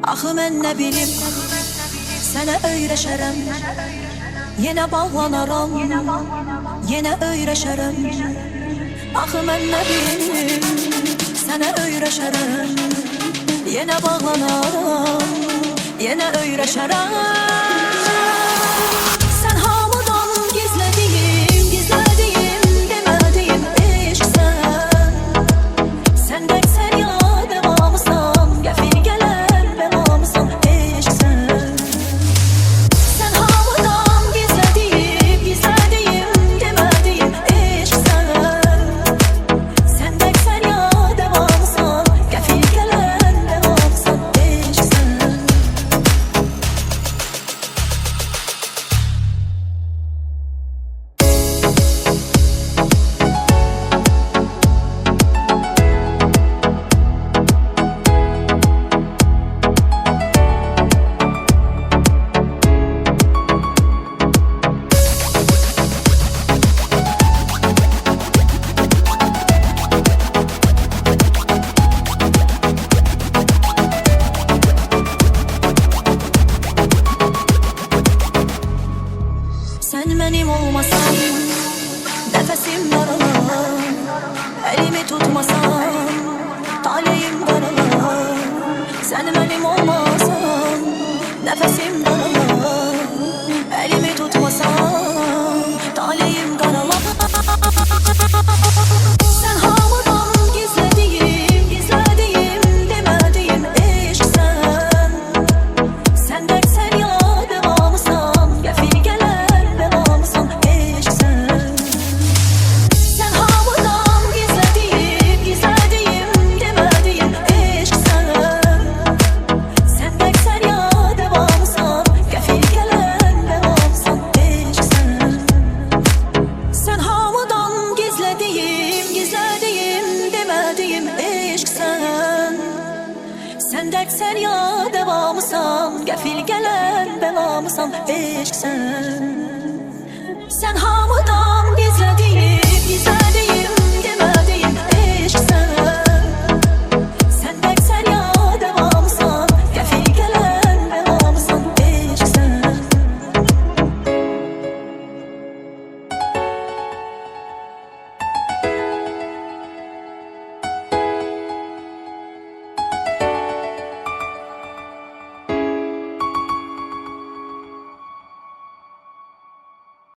Axı mən nə bilim, sənə öyrəşərəm. Yenə bağlanaram, yenə öyrəşərəm. Axı mən nə bilim, sənə öyrəşərəm. Yenə bağlanaram, yenə öyrəşərəm. Sən hamıdan gizlədiyim, gizlədiyim, demədiyim eşqsən. Sən dəksən ya devamısan, qəfil gələn bəlamısan eşqsən. Sən hamıdan gizlədiyim, gizlədiyim, demədiyim eşqsən. Sən dəksən ya devamısan, qəfil gələn bəlamısan eşqsən. Sen benim olmasan, nefesim daralar. Elimi tutmasan, taleyim daralar. Sen benim olmasan, nefesim daralar. Elimi tutmasan, taleyim daralar. Sen hamıdan gizlediğim, gizlediğim, demediğim eşqsən. Sen dəksən ya devamısan, qəfil gələn bəlamısan eşqsən. Sen hamıdan gizlediğim, gizlediğim, demediğim eşqsən. Sen dəksən ya devamısan, qəfil gələn bəlamısan eşqsən. Sen hamıdan gizlediğim, gizlediğim, demediğim eşqsən. Sen dəksən ya devamısan, qəfil gələn bəlamısan eşqsən.